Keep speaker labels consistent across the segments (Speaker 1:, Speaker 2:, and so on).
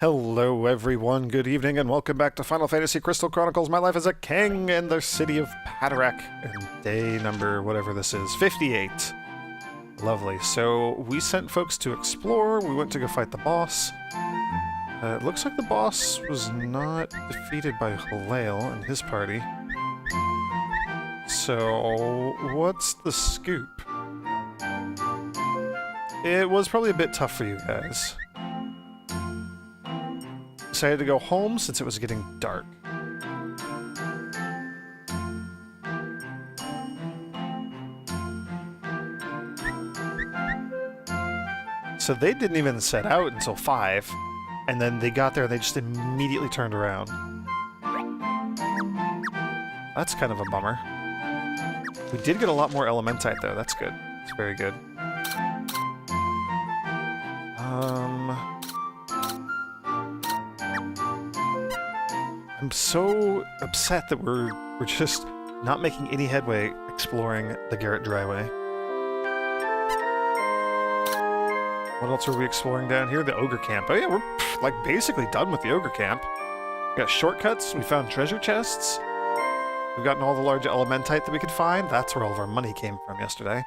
Speaker 1: Hello everyone, good evening, and welcome back to Final Fantasy Crystal Chronicles My Life as a King in the city of Padarak, and day number, whatever this is, 58. Lovely. So, we sent folks to explore, we went to go fight the boss. It looks like the boss was not defeated by Halal and his party. So, what's the scoop? It was probably a bit tough for you guys. Decided to go home since it was getting dark. So they didn't even set out until 5, and then they got there and they just immediately turned around. That's kind of a bummer. We did get a lot more Elementite though, that's good. It's very good. I'm so upset that we're just not making any headway exploring the Garrett Dryway. What else are we exploring down here? The Ogre Camp. Oh yeah, we're like basically done with the Ogre Camp. We got shortcuts, we found treasure chests, we've gotten all the large Elementite that we could find. That's where all of our money came from yesterday.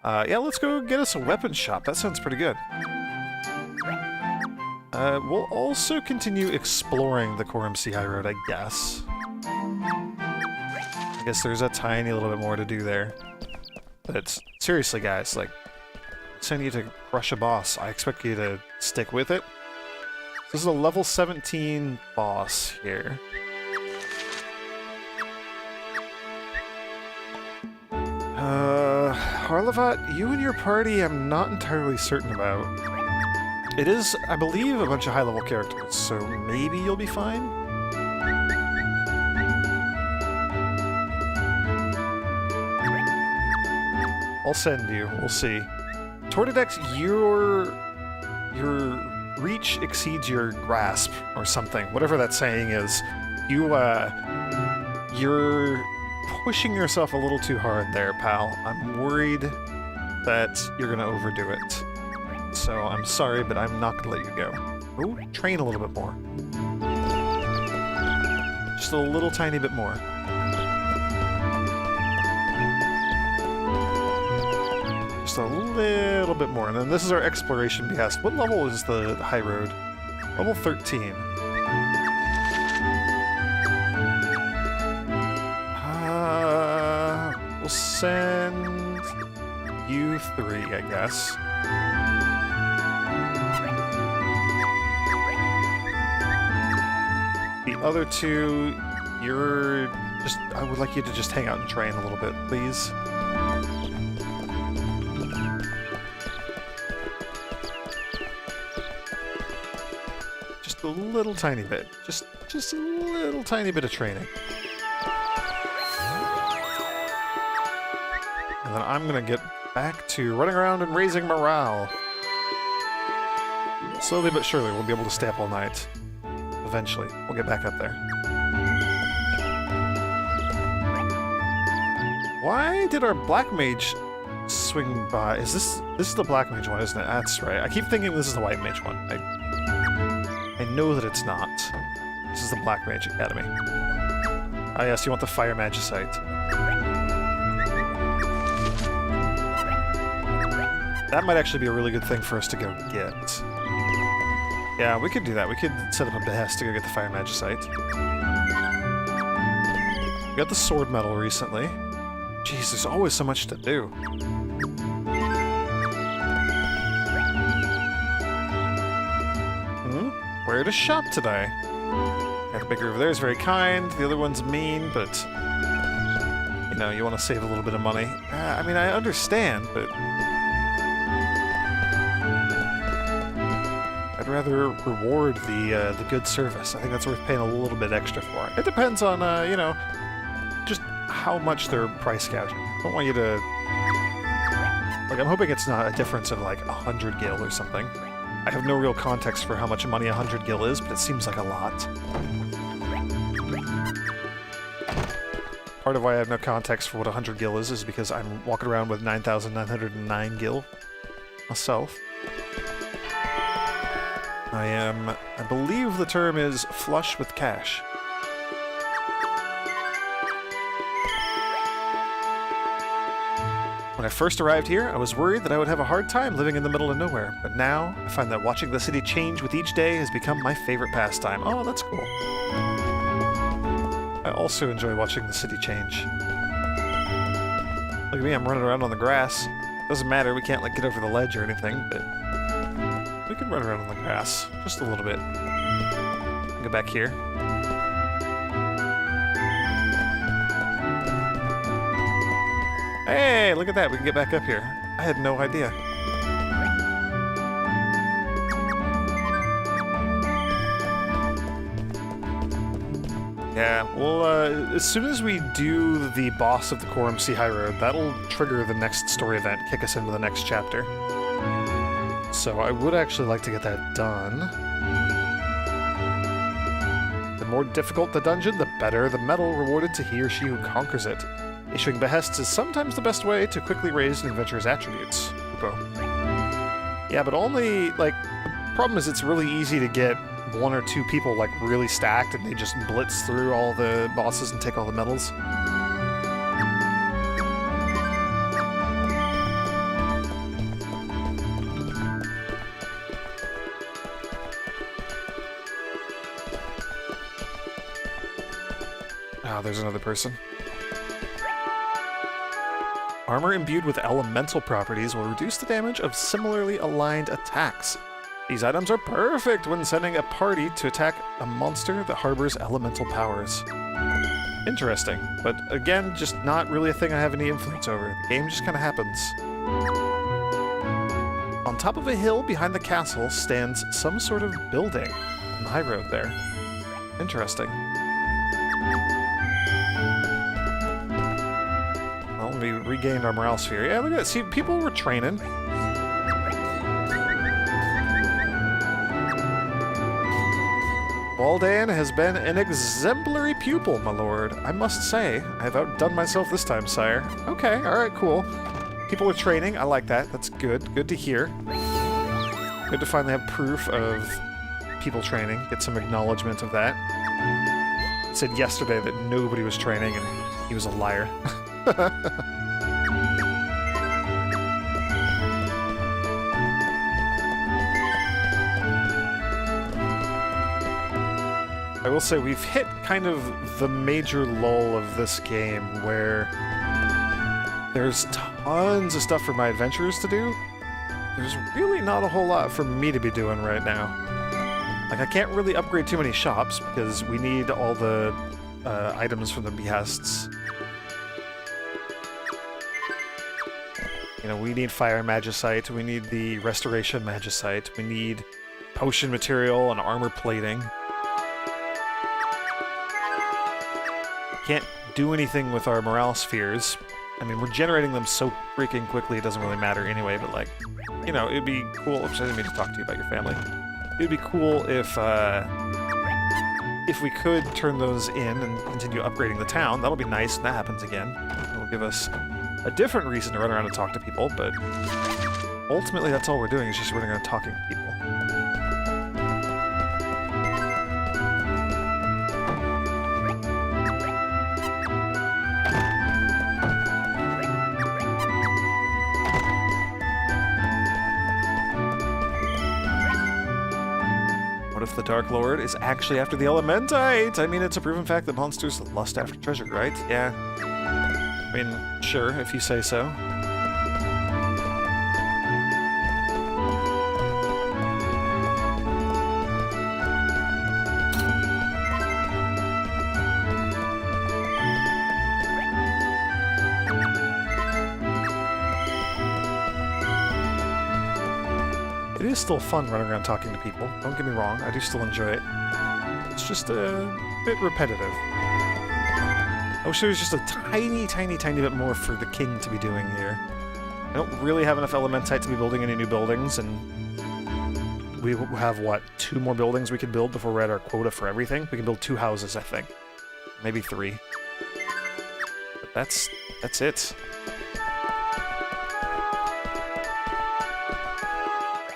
Speaker 1: Yeah, let's go get us a weapon shop. That sounds pretty good. We'll also continue exploring the Korumsi High Road, I guess. I guess there's a tiny little bit more to do there. But seriously, guys, like, send you to crush a boss. I expect you to stick with it. This is a level 17 boss here. Harlevat, you and your party I'm not entirely certain about. It is, I believe, a bunch of high-level characters, so maybe you'll be fine? I'll send you, we'll see. Tortidex, your reach exceeds your grasp, or something, whatever that saying is. You're pushing yourself a little too hard there, pal. I'm worried that you're gonna overdo it. So I'm sorry, but I'm not gonna let you go. Oh, train a little bit more. Just a little tiny bit more. Just a little bit more. And then this is our exploration behest. What level is the high road? Level 13. We'll send you 3, I guess. The other 2, you're just... I would like you to just hang out and train a little bit, please. Just a little tiny bit. Just a little tiny bit of training. And then I'm gonna get back to running around and raising morale. Slowly but surely, we'll be able to stay up all night. Eventually, we'll get back up there. Why did our Black Mage swing by? Is this is the Black Mage one, isn't it? That's right. I keep thinking this is the White Mage one. I know that it's not. This is the Black Mage Academy. Ah yes, you want the Fire Magicite. That might actually be a really good thing for us to go get. Yeah, we could do that. We could set up a behest to go get the Fire Magicite. We got the Sword Medal recently. Jeez, there's always so much to do. Where to shop today? Yeah, the baker over there is very kind. The other one's mean, but... You know, you want to save a little bit of money. I mean, I understand, but... I'd rather reward the good service. I think that's worth paying a little bit extra for. It depends on, you know, just how much they're price gouging. I don't want you to... Like, I'm hoping it's not a difference of, like, 100 gil or something. I have no real context for how much money 100 gil is, but it seems like a lot. Part of why I have no context for what 100 gil is because I'm walking around with 9,909 gil myself. I believe the term is flush with cash. When I first arrived here, I was worried that I would have a hard time living in the middle of nowhere, but now I find that watching the city change with each day has become my favorite pastime. Oh, that's cool. I also enjoy watching the city change. Look at me, I'm running around on the grass. Doesn't matter, we can't like get over the ledge or anything, but we can run around on the grass just a little bit. Go back here. Hey, look at that, we can get back up here. I had no idea. Yeah, well, as soon as we do the boss of the Quorum Sea High Road, that'll trigger the next story event, kick us into the next chapter. So I would actually like to get that done. The more difficult the dungeon, the better the medal rewarded to he or she who conquers it. Issuing behests is sometimes the best way to quickly raise an adventurer's attributes. Upo. Yeah, but only, like, the problem is it's really easy to get one or two people, like, really stacked and they just blitz through all the bosses and take all the medals. Ah, there's another person. Armor imbued with elemental properties will reduce the damage of similarly aligned attacks. These items are perfect when sending a party to attack a monster that harbors elemental powers. Interesting, but again, just not really a thing I have any influence over. The game just kind of happens. On top of a hill behind the castle stands some sort of building on the high road there. Interesting. Well, we regained our morale sphere. Yeah, look at that. See, people were training. Baldan has been an exemplary pupil, my lord. I must say, I've outdone myself this time, sire. Okay, alright, cool. People are training, I like that. That's good. Good to hear. Good to finally have proof of people training. Get some acknowledgement of that. It said yesterday that nobody was training, and he was a liar. I will say we've hit kind of the major lull of this game where there's tons of stuff for my adventurers to do. There's really not a whole lot for me to be doing right now. Like, I can't really upgrade too many shops because we need all the items from the behests. You know, we need Fire Magicite, we need the Restoration Magicite, we need potion material and armor plating. Can't do anything with our morale spheres. I mean, we're generating them so freaking quickly it doesn't really matter anyway, but like, you know, it'd be cool. Oops, I didn't mean to talk to you about your family. It'd be cool if we could turn those in and continue upgrading the town. That'll be nice, and that happens again. It'll give us a different reason to run around and talk to people, but ultimately that's all we're doing is just running around talking to people. What if the Darklord is actually after the Elementite? I mean, it's a proven fact that monsters lust after treasure, right? Yeah. I mean, sure, if you say so. It is still fun running around talking to people, don't get me wrong, I do still enjoy it. It's just a bit repetitive. I wish there was just a tiny, tiny, tiny bit more for the king to be doing here. I don't really have enough Elementite to be building any new buildings, and we have, what, 2 more buildings we can build before we're at our quota for everything? We can build 2 houses, I think. Maybe 3. But that's it.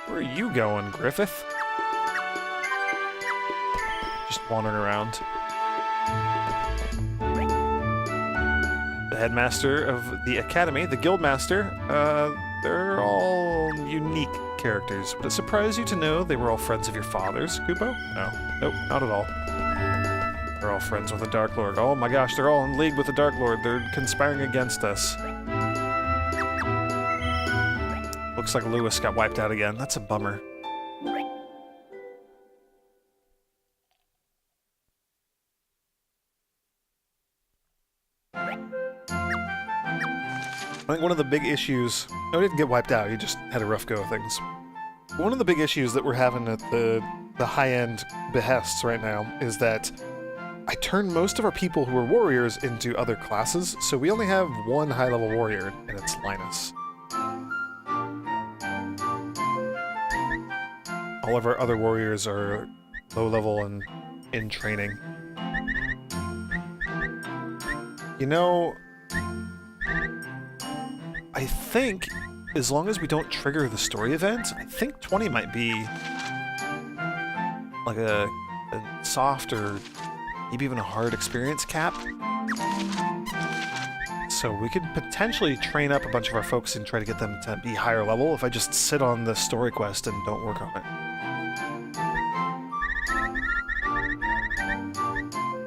Speaker 1: Where are you going, Griffith? just wandering around. The headmaster of the academy, the guildmaster, they're all unique characters. Would it surprise you to know they were all friends of your father's, Kupo? No. Nope, not at all. They're all friends with the Darklord. Oh my gosh, they're all in league with the Darklord. They're conspiring against us. Looks like Lewis got wiped out again. That's a bummer. I think one of the big issues... No, he didn't get wiped out, he just had a rough go of things. One of the big issues that we're having at the high-end behests right now is that I turned most of our people who are warriors into other classes, so we only have one high-level warrior, and it's Linus. All of our other warriors are low-level and in training. You know... I think, as long as we don't trigger the story event, I think 20 might be like a soft or maybe even a hard experience cap. So we could potentially train up a bunch of our folks and try to get them to be higher level if I just sit on the story quest and don't work on it.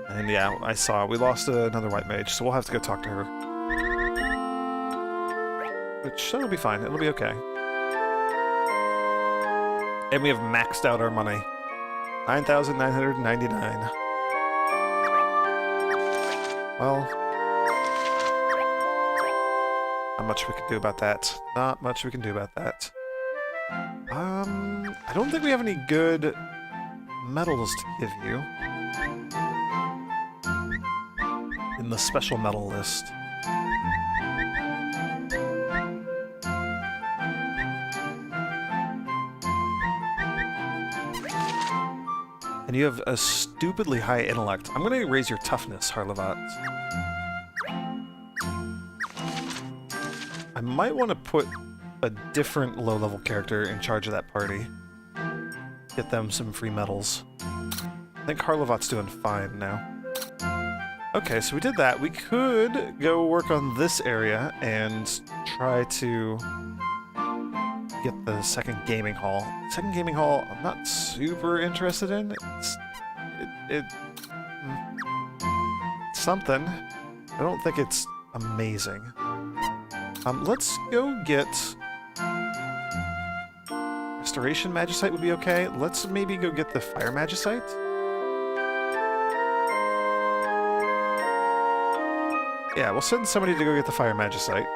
Speaker 1: And yeah, I saw we lost another white mage, so we'll have to go talk to her. Which, it'll be fine. It'll be okay. And we have maxed out our money. 9,999. Well... not much we can do about that. Not much we can do about that. I don't think we have any good medals to give you. In the special medal list. And you have a stupidly high intellect. I'm gonna raise your toughness, Harlevat. I might want to put a different low-level character in charge of that party. Get them some free medals. I think Harlevat's doing fine now. Okay, so we did that. We could go work on this area and try to get the second gaming hall. Second gaming hall, I'm not super interested in. It's something. I don't think it's amazing. Let's go get... Restoration Magicite would be okay. Let's maybe go get the Fire Magicite. Yeah, we'll send somebody to go get the Fire Magicite.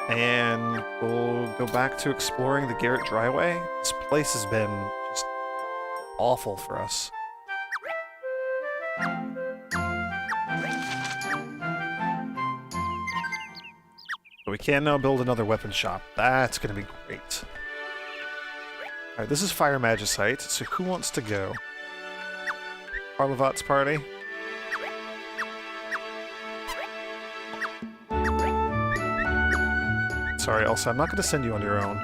Speaker 1: And we'll go back to exploring the Garrett Dryway. This place has been just awful for us. But we can now build another weapon shop. That's going to be great. Alright, this is Fire Magicite, so who wants to go? Harlevat's party? Sorry, Elsa, I'm not going to send you on your own.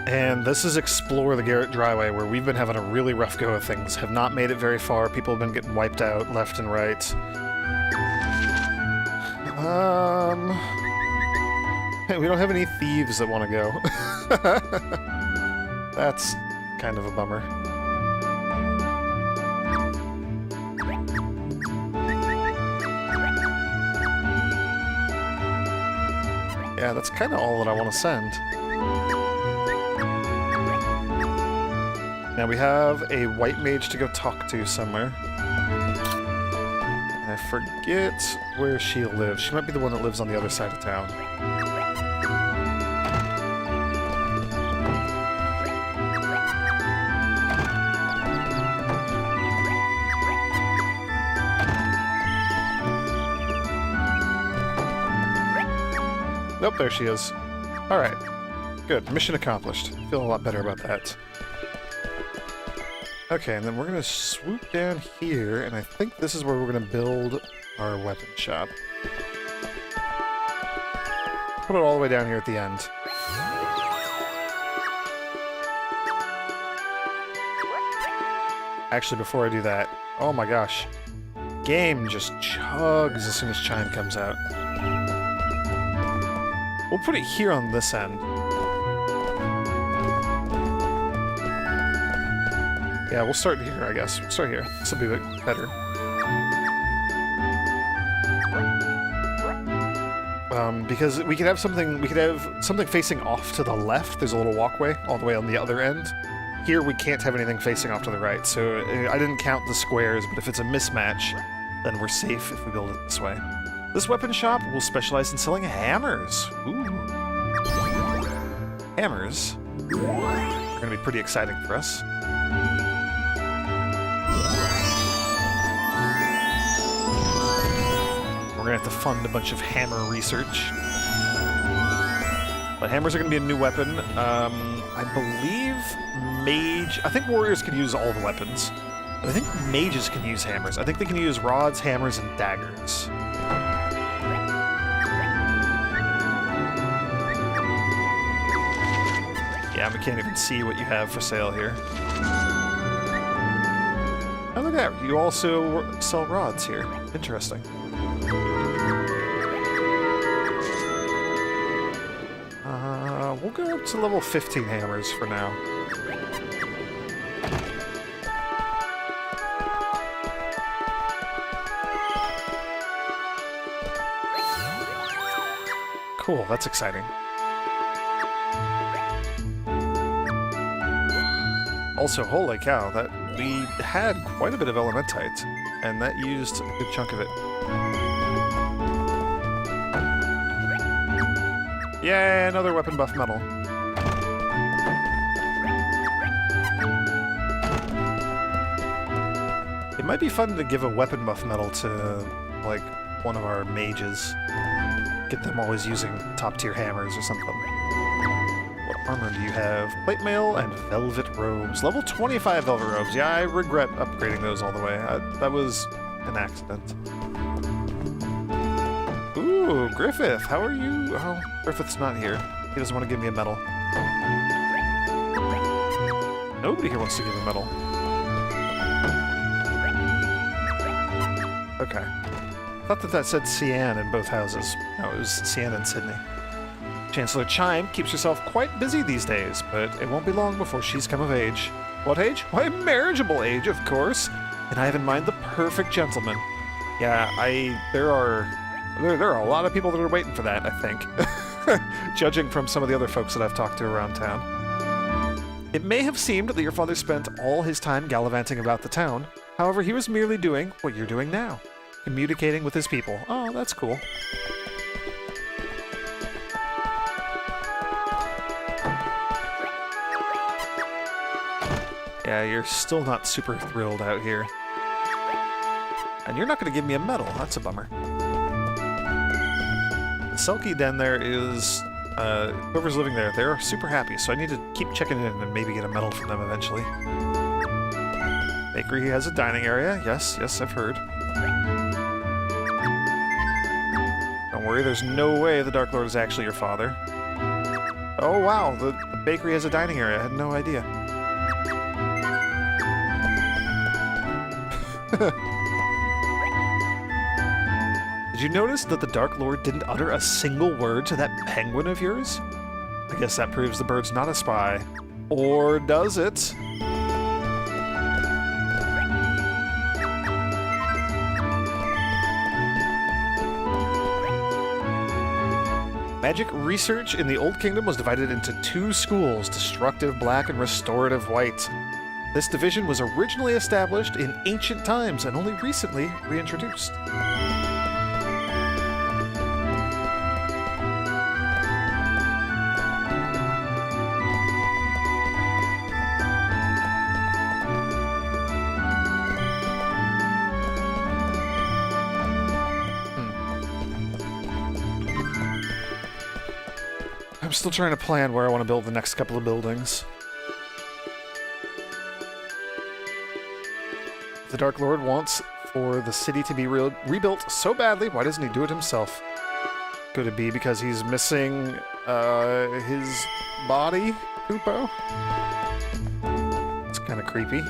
Speaker 1: And this is Explore the Garrett Dryway, where we've been having a really rough go of things. Have not made it very far. People have been getting wiped out left and right. We don't have any thieves that want to go. That's kind of a bummer. Yeah, that's kind of all that I want to send. Now we have a white mage to go talk to somewhere. And I forget where she lives. She might be the one that lives on the other side of town. Nope, there she is. Alright. Good. Mission accomplished. Feeling a lot better about that. Okay, and then we're gonna swoop down here, and I think this is where we're gonna build our weapon shop. Put it all the way down here at the end. Actually, before I do that, oh my gosh. Game just chugs as soon as Chime comes out. We'll put it here on this end. Yeah, we'll start here, I guess. We'll start here. This will be a bit better. Because we could have something facing off to the left. There's a little walkway all the way on the other end. Here we can't have anything facing off to the right, so I didn't count the squares, but if it's a mismatch, then we're safe if we build it this way. This weapon shop will specialize in selling hammers. Ooh. Hammers are going to be pretty exciting for us. We're going to have to fund a bunch of hammer research. But hammers are going to be a new weapon. I believe I think warriors can use all the weapons. But I think mages can use hammers. I think they can use rods, hammers, and daggers. Yeah, we can't even see what you have for sale here. Oh, look at that. You also sell rods here. Interesting. We'll go up to level 15 hammers for now. Cool, that's exciting. Also, holy cow, that we had quite a bit of elementite, and that used a good chunk of it. Yay, another weapon buff medal. It might be fun to give a weapon buff medal to, like, one of our mages. Get them always using top-tier hammers or something. What armor do you have? Plate mail and velvet robes. Level 25 velvet robes. Yeah, I regret upgrading those all the way. That was an accident. Ooh, Griffith, how are you? Oh, Griffith's not here. He doesn't want to give me a medal. Nobody here wants to give a medal. Okay. I thought that said Cian in both houses. No, it was Cian and Sydney. Chancellor Chime keeps herself quite busy these days, but it won't be long before she's come of age. What age? Why, marriageable age, of course. And I have in mind the perfect gentleman. Yeah, there are a lot of people that are waiting for that, I think. Judging from some of the other folks that I've talked to around town. It may have seemed that your father spent all his time gallivanting about the town. However, he was merely doing what you're doing now. Communicating with his people. Oh, that's cool. Yeah, you're still not super thrilled out here. And you're not going to give me a medal. That's a bummer. The Selkie Den there is... whoever's living there, they're super happy, so I need to keep checking in and maybe get a medal from them eventually. Bakery has a dining area. Yes, I've heard. Don't worry, there's no way the Darklord is actually your father. Oh wow, the bakery has a dining area. I had no idea. Did you notice that the Darklord didn't utter a single word to that penguin of yours? I guess that proves the bird's not a spy. Or does it? Magic research in the Old Kingdom was divided into two schools, Destructive Black and Restorative White. This division was originally established in ancient times and only recently reintroduced. I'm still trying to plan where I want to build the next couple of buildings. The Darklord wants for the city to be rebuilt so badly, why doesn't he do it himself? Could it be because he's missing his body, Kupo? It's kind of creepy.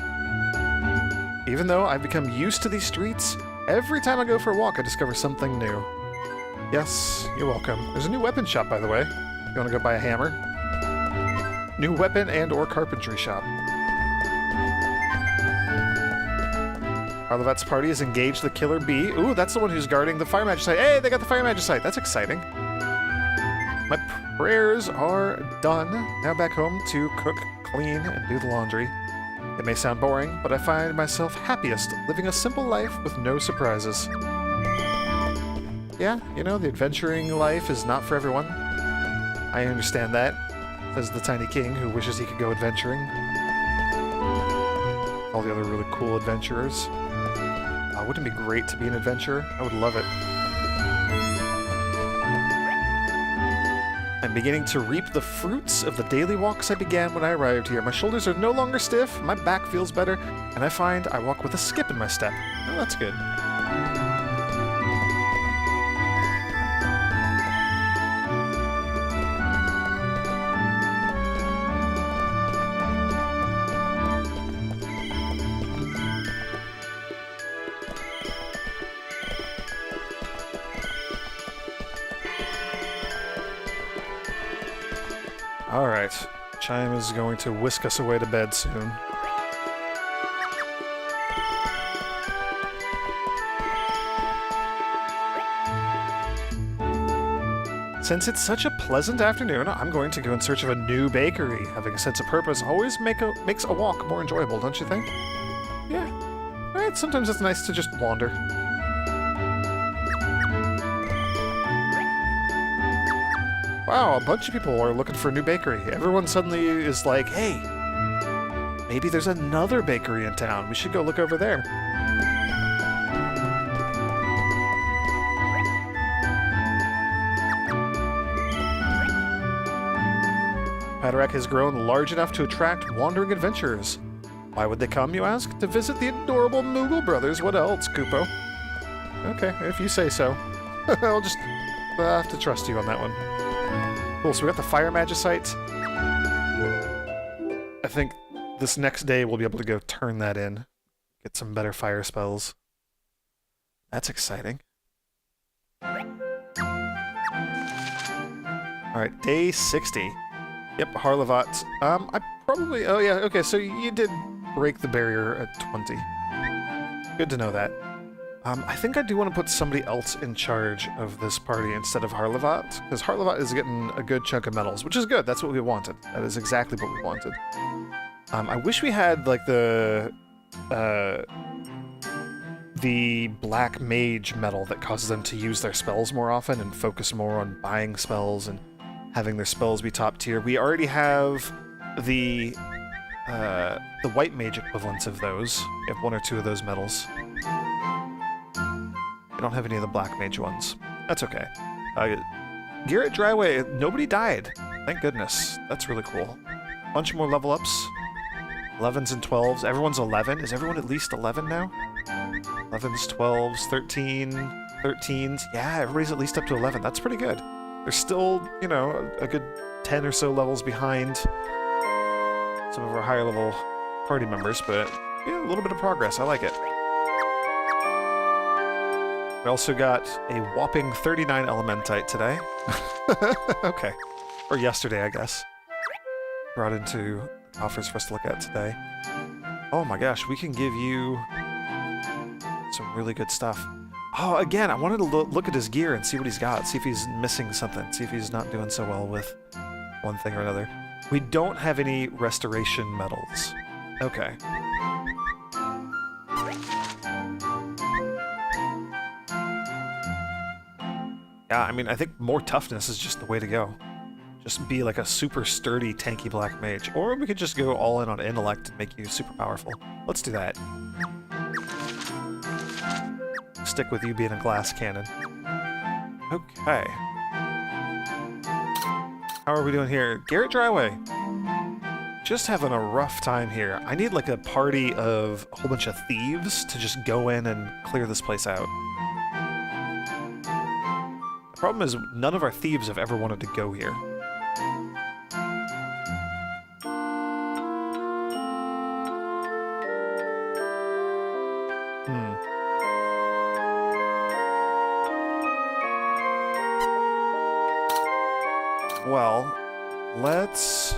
Speaker 1: Even though I've become used to these streets, every time I go for a walk, I discover something new. Yes, you're welcome. There's a new weapon shop, by the way. You want to go buy a hammer? New weapon and or carpentry shop. Harlevat's party has engaged the killer bee. Ooh, that's the one who's guarding the fire magicite. Hey, they got the fire magicite. That's exciting. My prayers are done. Now back home to cook, clean, and do the laundry. It may sound boring, but I find myself happiest living a simple life with no surprises. Yeah, you know, the adventuring life is not for everyone. I understand that, says the tiny king who wishes he could go adventuring. All the other really cool adventurers. Wouldn't it be great to be an adventurer? I would love it. I'm beginning to reap the fruits of the daily walks I began when I arrived here. My shoulders are no longer stiff, my back feels better, and I find I walk with a skip in my step. Oh, that's good. Alright, Chime is going to whisk us away to bed soon. Since it's such a pleasant afternoon, I'm going to go in search of a new bakery. Having a sense of purpose always makes a walk more enjoyable, don't you think? Yeah. Right, sometimes it's nice to just wander. Wow, a bunch of people are looking for a new bakery. Everyone suddenly is like, hey, maybe there's another bakery in town. We should go look over there. Padarek has grown large enough to attract wandering adventurers. Why would they come, you ask? To visit the adorable Moogle brothers. What else, Kupo? Okay, if you say so. I'll just have to trust you on that one. Cool, so we got the fire magicite. I think this next day we'll be able to go turn that in. Get some better fire spells. That's exciting. Alright, day 60. Yep, Harlevat. I probably... Oh yeah, okay, so you did break the barrier at 20. Good to know that. I think I do want to put somebody else in charge of this party instead of Harlevat, because Harlevat is getting a good chunk of medals, which is good. That's what we wanted. That is exactly what we wanted. I wish we had, like, the Black Mage medal that causes them to use their spells more often and focus more on buying spells and having their spells be top tier. We already have the White Mage equivalents of those. We have one or two of those medals. I don't have any of the Black Mage ones. That's okay. Garrett Dryway, nobody died. Thank goodness. That's really cool. Bunch more level ups. 11s and 12s. Everyone's 11. Is everyone at least 11 now? 11s, 12s, 13s. Yeah, everybody's at least up to 11. That's pretty good. They're still, you know, a good 10 or so levels behind some of our higher level party members, but yeah, a little bit of progress. I like it. We also got a whopping 39 Elementite today. Okay. Or yesterday, I guess. Brought into offers for us to look at today. Oh my gosh, we can give you some really good stuff. Oh, again, I wanted to look at his gear and see what he's got, see if he's missing something, see if he's not doing so well with one thing or another. We don't have any restoration medals. Okay. Yeah, I mean, I think more toughness is just the way to go. Just be like a super sturdy, tanky black mage. Or we could just go all in on intellect and make you super powerful. Let's do that. Stick with you being a glass cannon. Okay. How are we doing here? Garrett Dryway. just having a rough time here. I need like a party of a whole bunch of thieves to just go in and clear this place out. The problem is none of our thieves have ever wanted to go here. Well, let's...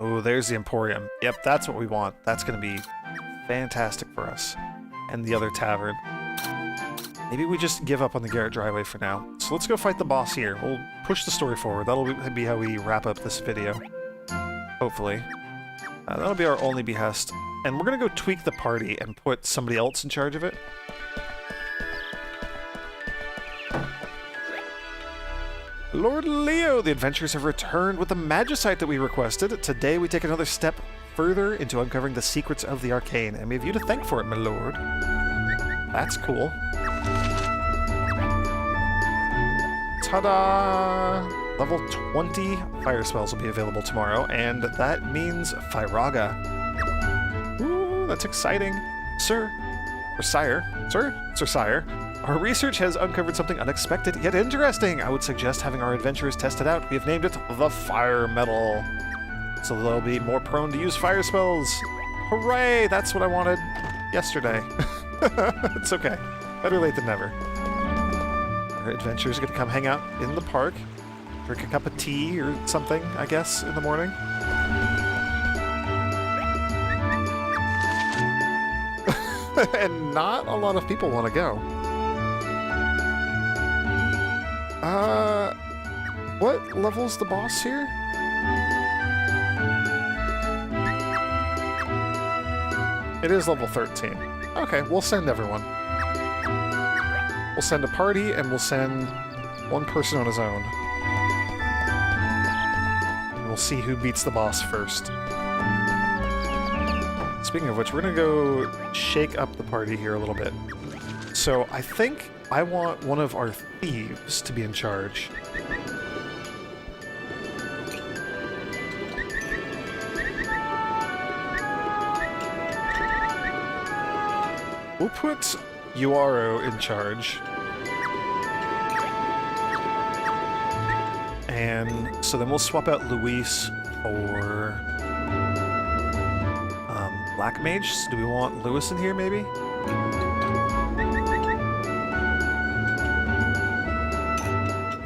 Speaker 1: Oh, there's the Emporium. Yep, that's what we want. That's going to be fantastic for us. And the other tavern. Maybe we just give up on the Garrett Driveway for now. So let's go fight the boss here. We'll push the story forward. That'll be how we wrap up this video. Hopefully. That'll be our only behest. And we're going to go tweak the party and put somebody else in charge of it. Lord Leo, the adventurers have returned with the magicite that we requested. Today we take another step further into uncovering the secrets of the arcane, and we have you to thank for it, my lord. That's cool. Ta-da! Level 20 fire spells will be available tomorrow, and that means Firaga. Ooh, that's exciting. Sir, or sire, sir, sire. Our research has uncovered something unexpected yet interesting. I would suggest having our adventurers test it out. We have named it the Fire Metal. So they'll be more prone to use fire spells. Hooray! That's what I wanted yesterday. It's okay. Better late than never. Our adventurers are going to come hang out in the park, drink a cup of tea or something, I guess, in the morning. And not a lot of people want to go. What level's the boss here? It is level 13. Okay, we'll send everyone. We'll send a party, and we'll send one person on his own. And we'll see who beats the boss first. Speaking of which, we're gonna go shake up the party here a little bit. So I think I want one of our thieves to be in charge. We'll put Uaro in charge. And so then we'll swap out Luis for Black Mage. Do we want Lewis in here, maybe?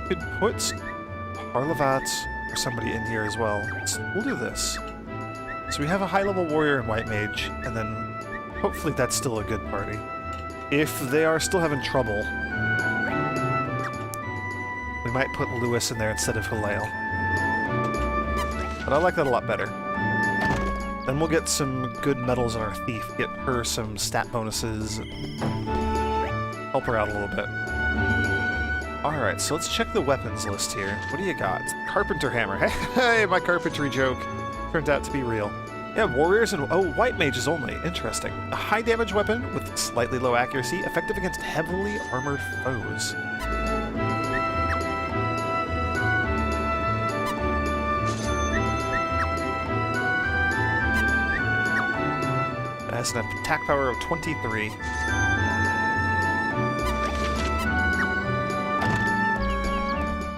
Speaker 1: We could put Harlevat or somebody in here as well. We'll do this. So we have a high-level warrior and white mage, and then hopefully that's still a good party. If they are still having trouble, we might put Lewis in there instead of Halael. But I like that a lot better. Then we'll get some good medals on our thief, get her some stat bonuses, and help her out a little bit. Alright, so let's check the weapons list here. What do you got? Carpenter hammer. Hey, my carpentry joke turned out to be real. Yeah, warriors and... oh, white mages only. Interesting. A high damage weapon with slightly low accuracy, effective against heavily armored foes. It has an attack power of 23.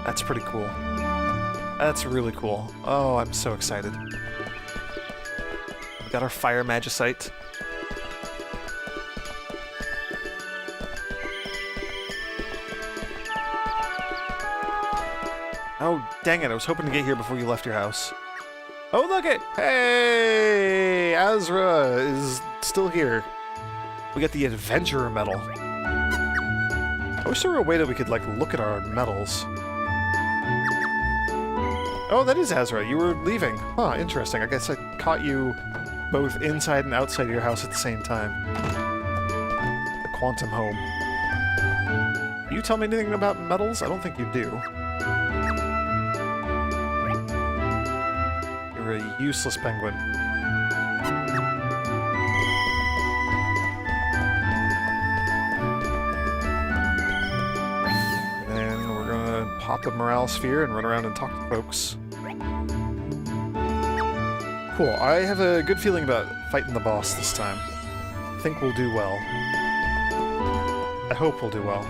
Speaker 1: That's pretty cool. That's really cool. Oh, I'm so excited. We got our fire magicite. Oh, dang it. I was hoping to get here before you left your house. Oh, look it! Hey! Azra is still here. We got the Adventurer medal. I wish there were a way that we could, like, look at our medals. Oh, that is Azra. You were leaving. Huh, interesting. I guess I caught you both inside and outside of your house at the same time. The Quantum Home. You tell me anything about medals? I don't think you do. You're a useless penguin. And then we're gonna pop the morale sphere and run around and talk to folks. Cool. I have a good feeling about fighting the boss this time. I think we'll do well. I hope we'll do well.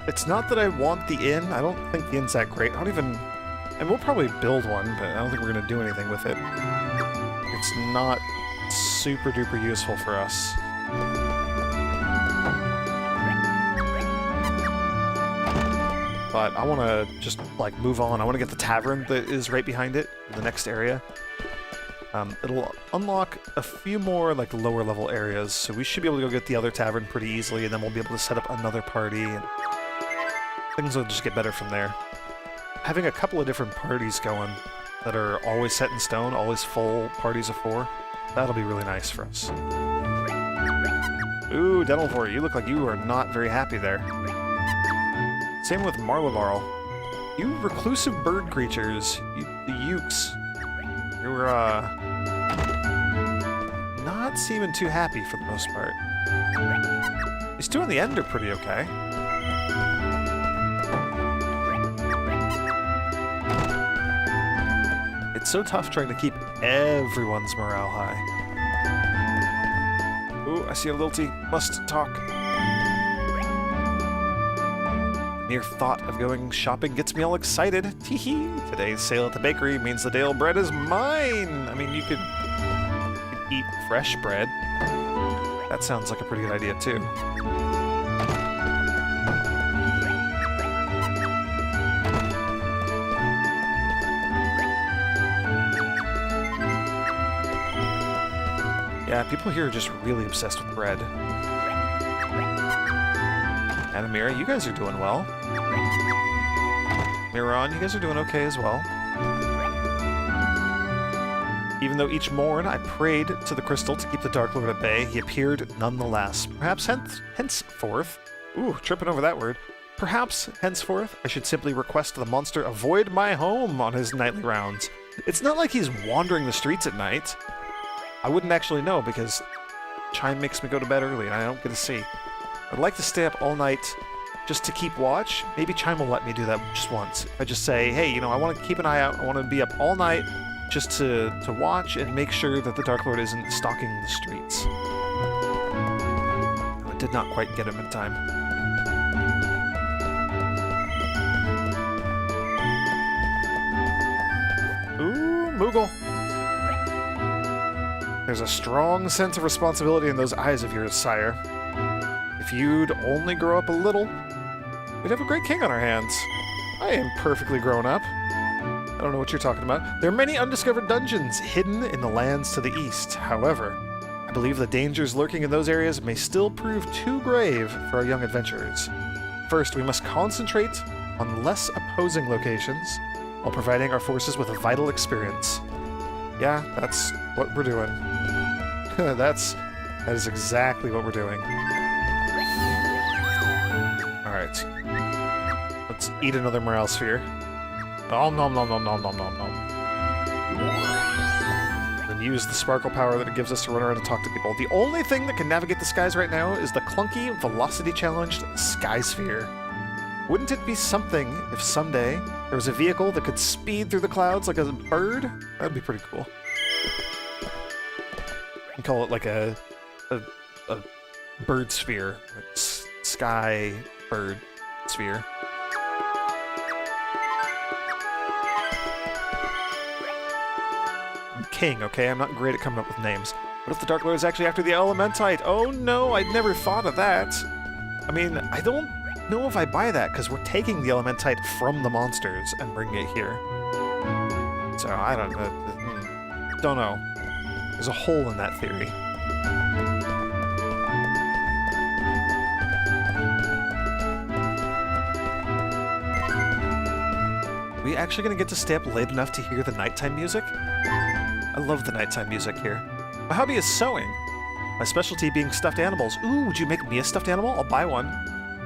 Speaker 1: It's not that I want the inn. I don't think the inn's that great. I don't even... And we'll probably build one, but I don't think we're going to do anything with it. It's not super duper useful for us. But I want to just, like, move on. I want to get the tavern that is right behind it, the next area. It'll unlock a few more, like, lower level areas, so we should be able to go get the other tavern pretty easily, and then we'll be able to set up another party, and things will just get better from there. Having a couple of different parties going that are always set in stone, always full parties of 4, that'll be really nice for us. Ooh, Dentalvor, you look like you are not very happy there. Same with Marlavarl. You reclusive bird creatures, the Ukes, you're, not seeming too happy for the most part. These two on the end are pretty okay. It's so tough trying to keep everyone's morale high. Ooh, I see a lilty. Must talk. The mere thought of going shopping gets me all excited. Teehee! Today's sale at the bakery means the Dale bread is mine! I mean, you could eat fresh bread. That sounds like a pretty good idea, too. Yeah, people here are just really obsessed with bread. Anamira, you guys are doing well. Miran, you guys are doing okay as well. Even though each morn I prayed to the crystal to keep the Darklord at bay, he appeared nonetheless. Perhaps henceforth... Ooh, tripping over that word. Perhaps henceforth I should simply request the monster avoid my home on his nightly rounds. It's not like he's wandering the streets at night. I wouldn't actually know, because Chime makes me go to bed early and I don't get to see. I'd like to stay up all night just to keep watch. Maybe Chime will let me do that just once. If I just say, hey, you know, I want to keep an eye out, I want to be up all night just to watch and make sure that the Darklord isn't stalking the streets. I did not quite get him in time. Ooh, Moogle. There's a strong sense of responsibility in those eyes of yours, sire. If you'd only grow up a little, we'd have a great king on our hands. I am perfectly grown up. I don't know what you're talking about. There are many undiscovered dungeons hidden in the lands to the east. However, I believe the dangers lurking in those areas may still prove too grave for our young adventurers. First, we must concentrate on less opposing locations while providing our forces with a vital experience. Yeah, that's what we're doing. That is exactly what we're doing. Alright. Let's eat another morale sphere. Nom nom nom nom nom nom nom nom. Then use the sparkle power that it gives us to run around and talk to people. The only thing that can navigate the skies right now is the clunky, velocity-challenged Sky Sphere. Wouldn't it be something if someday there was a vehicle that could speed through the clouds like a bird? That'd be pretty cool. You call it like a bird sphere. Like sky bird sphere. I'm king, okay? I'm not great at coming up with names. What if the Darklord is actually after the Elementite? Oh no, I'd never thought of that. I mean, I don't know if I buy that, because we're taking the Elementite from the monsters and bringing it here. So, I don't know. Don't know. There's a hole in that theory. Are we actually going to get to stay up late enough to hear the nighttime music? I love the nighttime music here. My hobby is sewing. My specialty being stuffed animals. Ooh, would you make me a stuffed animal? I'll buy one.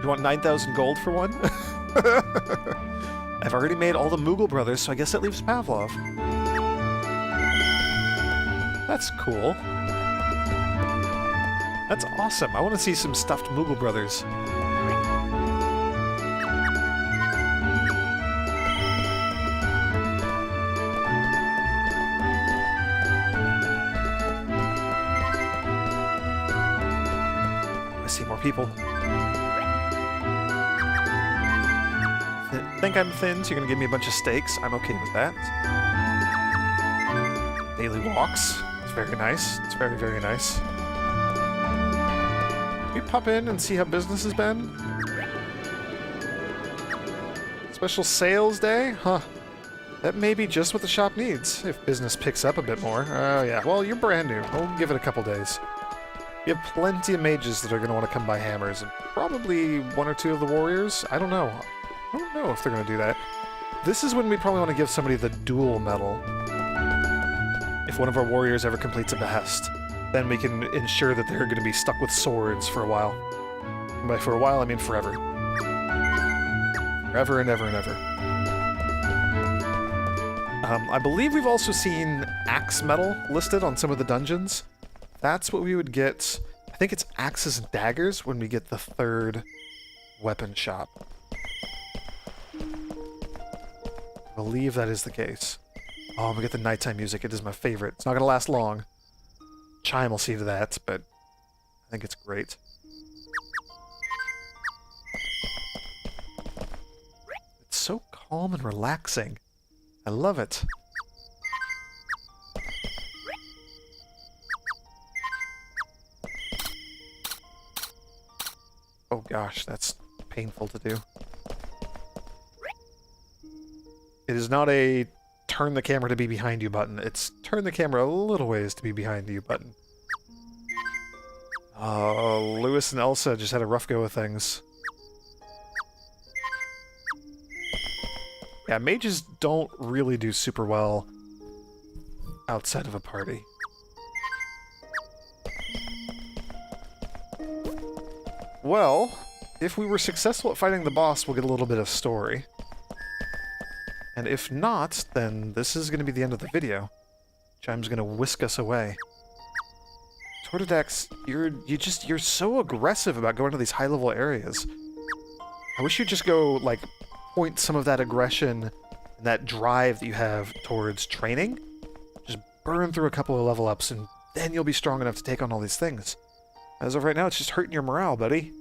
Speaker 1: You want 9,000 gold for one? I've already made all the Moogle brothers, so I guess that leaves Pavlov. That's cool. That's awesome. I want to see some stuffed Moogle brothers. I see more people. Think I'm thin, so you're gonna give me a bunch of steaks. I'm okay with that. Daily walks. It's very nice. It's very, very nice. Can we pop in and see how business has been? Special sales day? Huh. That may be just what the shop needs, if business picks up a bit more. Oh yeah, well, you're brand new. We'll give it a couple days. We have plenty of mages that are gonna want to come buy hammers, and probably one or two of the warriors? I don't know. I don't know if they're gonna do that. This is when we probably want to give somebody the dual medal. If one of our warriors ever completes a behest, then we can ensure that they're going to be stuck with swords for a while. And by for a while, I mean forever. Forever and ever and ever. I believe we've also seen axe metal listed on some of the dungeons. That's what we would get. I think it's axes and daggers when we get the third weapon shop. I believe that is the case. Oh, we get the nighttime music. It is my favorite. It's not going to last long. Chime will see to that, but I think it's great. It's so calm and relaxing. I love it. Oh gosh, that's painful to do. It is not a turn the camera to be behind you button. It's turn the camera a little ways to be behind you button. Oh, Lewis and Elsa just had a rough go of things. Yeah, mages don't really do super well outside of a party. Well, if we were successful at fighting the boss, we'll get a little bit of story. And if not, then this is going to be the end of the video. Chime's going to whisk us away. Tortidax, you're so aggressive about going to these high-level areas. I wish you'd just go, like, point some of that aggression and that drive that you have towards training. Just burn through a couple of level ups, and then you'll be strong enough to take on all these things. As of right now, it's just hurting your morale, buddy.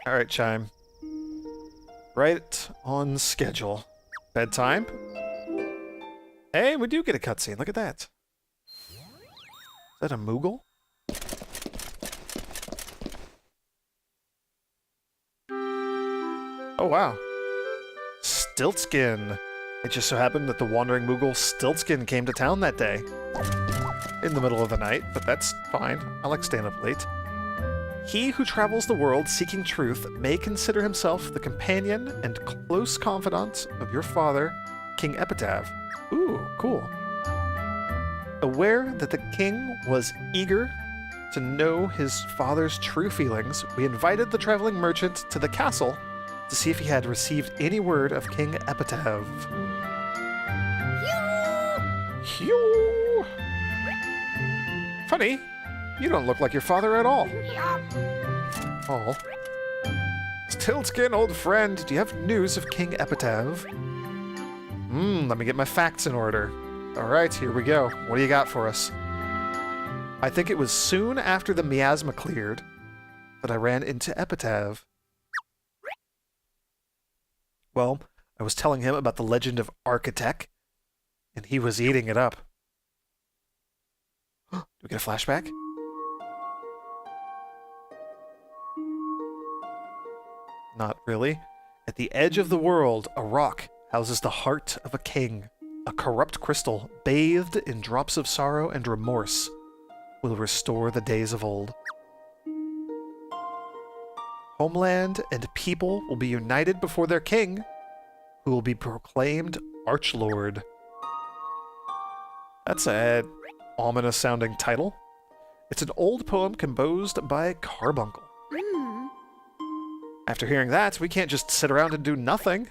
Speaker 1: Alright, Chime. Right on schedule. Bedtime? Hey, we do get a cutscene. Look at that. Is that a Moogle? Oh, wow. Stiltskin. It just so happened that the wandering Moogle Stiltskin came to town that day. In the middle of the night, but that's fine. I like staying up late. He who travels the world seeking truth may consider himself the companion and close confidant of your father, King Epitaph. Ooh, cool. Aware that the king was eager to know his father's true feelings, we invited the traveling merchant to the castle to see if he had received any word of King Epitaph. Phew! Funny, you don't look like your father at all. Oh. Stiltskin, old friend, do you have news of King Epitaph? Let me get my facts in order. Alright, here we go. What do you got for us? I think it was soon after the miasma cleared that I ran into Epitaph. Well, I was telling him about the legend of Architect, and he was eating it up. Do we get a flashback? Not really. At the edge of the world, a rock houses the heart of a king. A corrupt crystal, bathed in drops of sorrow and remorse, will restore the days of old. Homeland and people will be united before their king, who will be proclaimed Archlord. That's an ominous-sounding title. It's an old poem composed by Carbuncle. After hearing that, we can't just sit around and do nothing.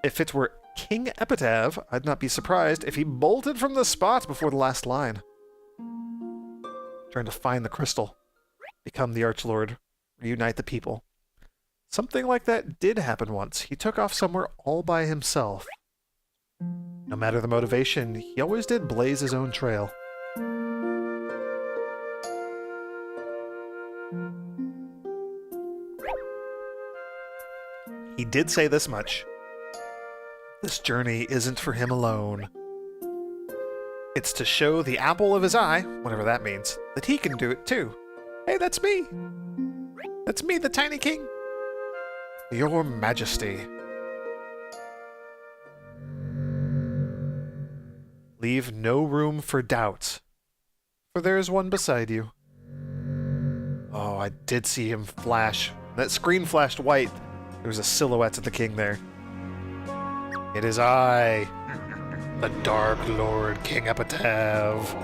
Speaker 1: If it were King Epitaph, I'd not be surprised if he bolted from the spot before the last line. Trying to find the crystal, become the Archlord, reunite the people. Something like that did happen once. He took off somewhere all by himself. No matter the motivation, he always did blaze his own trail. He did say this much. This journey isn't for him alone. It's to show the apple of his eye, whatever that means, that he can do it too. Hey, that's me! That's me, the Tiny King! Your Majesty. Leave no room for doubt, for there is one beside you. Oh, I did see him flash. That screen flashed white. There was a silhouette of the king there. It is I, the Darklord King Epitaph.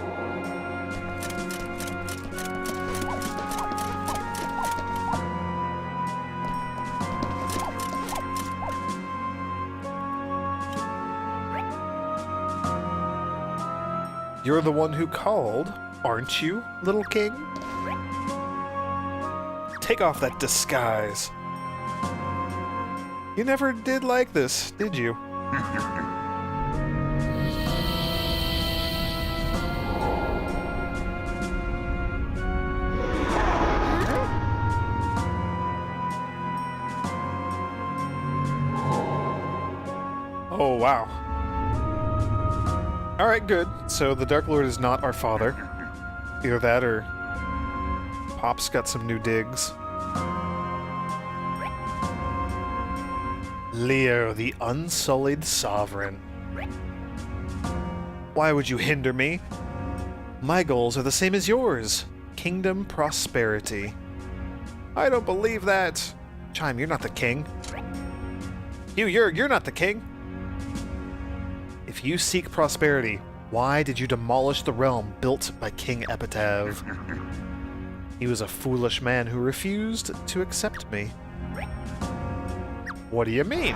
Speaker 1: You're the one who called, aren't you, little king? Take off that disguise. You never did like this, did you? Oh, wow. Alright, good. So the Darklord is not our father. Either that or Pop's got some new digs. Leo, the Unsullied Sovereign. Why would you hinder me? My goals are the same as yours. Kingdom prosperity. I don't believe that. Chime, you're not the king. You're not the king. If you seek prosperity, why did you demolish the realm built by King Epitaph? He was a foolish man who refused to accept me. What do you mean?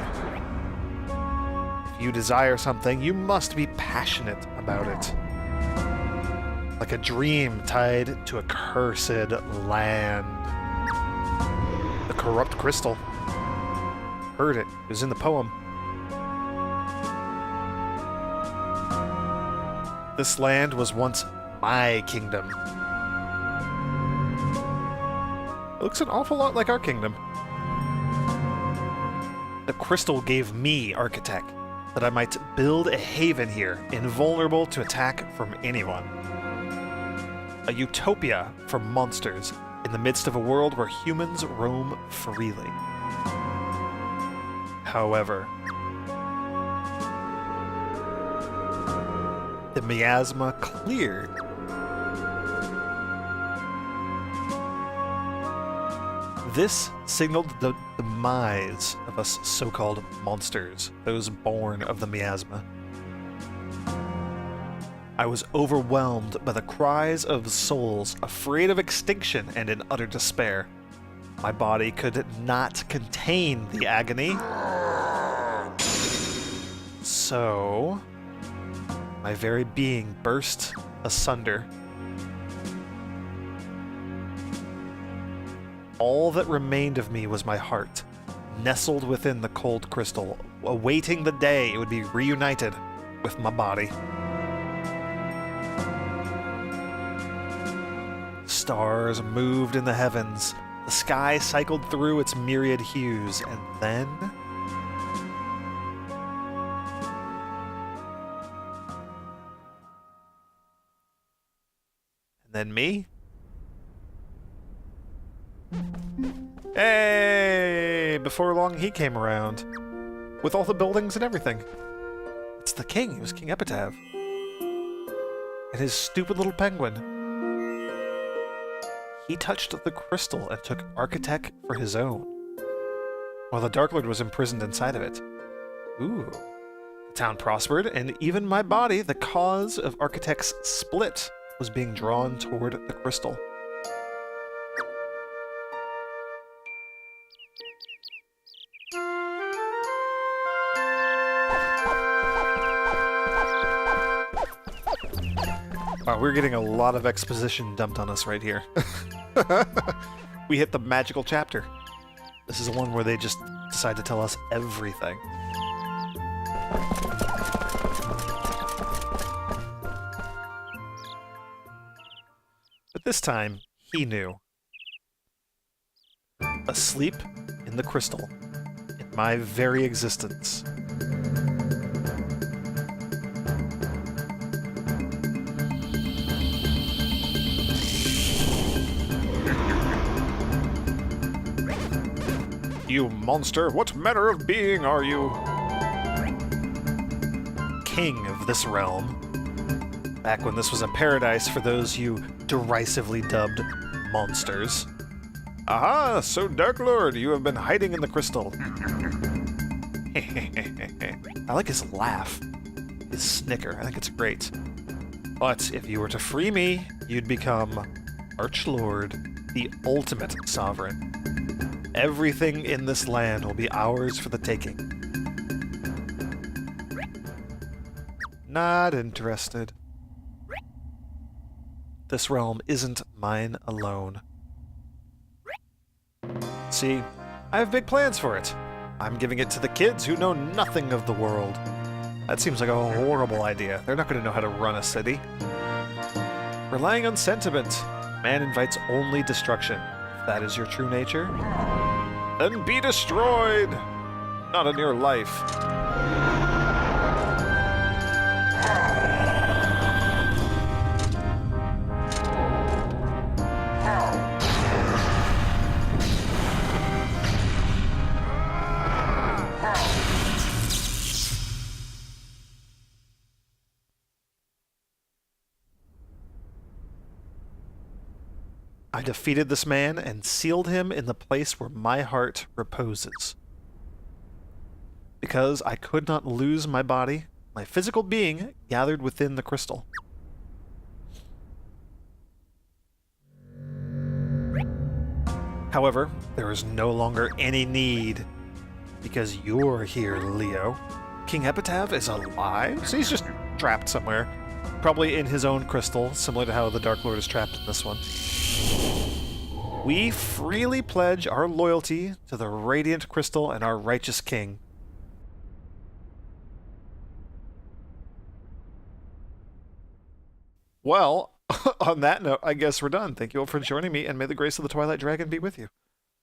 Speaker 1: If you desire something, you must be passionate about it. Like a dream tied to a cursed land. The corrupt crystal. Heard it. It was in the poem. This land was once my kingdom. It looks an awful lot like our kingdom. The crystal gave me Architect, that I might build a haven here, invulnerable to attack from anyone. A utopia for monsters, in the midst of a world where humans roam freely. However, the miasma cleared. This signaled the demise of us so-called monsters, those born of the miasma. I was overwhelmed by the cries of souls afraid of extinction and in utter despair. My body could not contain the agony. So, my very being burst asunder. All that remained of me was my heart, nestled within the cold crystal, awaiting the day it would be reunited with my body. Stars moved in the heavens, the sky cycled through its myriad hues, and then... me? Hey! Before long, he came around. With all the buildings and everything. It's the king. It was King Epitaph. And his stupid little penguin. He touched the crystal and took Architect for his own, while the Darklord was imprisoned inside of it. Ooh. The town prospered, and even my body, the cause of Architect's split, was being drawn toward the crystal. Wow, we're getting a lot of exposition dumped on us right here. We hit the magical chapter. This is the one where they just decide to tell us everything. But this time, he knew. Asleep in the crystal, in my very existence. You monster, what manner of being are you? King of this realm. Back when this was a paradise for those you derisively dubbed monsters. Aha, so Darklord, you have been hiding in the crystal. I like his laugh. His snicker, I think it's great. But if you were to free me, you'd become Archlord, the ultimate sovereign. Everything in this land will be ours for the taking. Not interested. This realm isn't mine alone. See, I have big plans for it. I'm giving it to the kids who know nothing of the world. That seems like a horrible idea. They're not going to know how to run a city. Relying on sentiment, man invites only destruction. If that is your true nature, then be destroyed! Not in your life. I defeated this man and sealed him in the place where my heart reposes. Because I could not lose my body, my physical being gathered within the crystal. However, there is no longer any need, because you're here, Leo. King Epitaph is alive, so he's just trapped somewhere. Probably in his own crystal, similar to how the Darklord is trapped in this one. We freely pledge our loyalty to the Radiant Crystal and our righteous king. Well, on that note, I guess we're done. Thank you all for joining me, and may the grace of the Twilight Dragon be with you.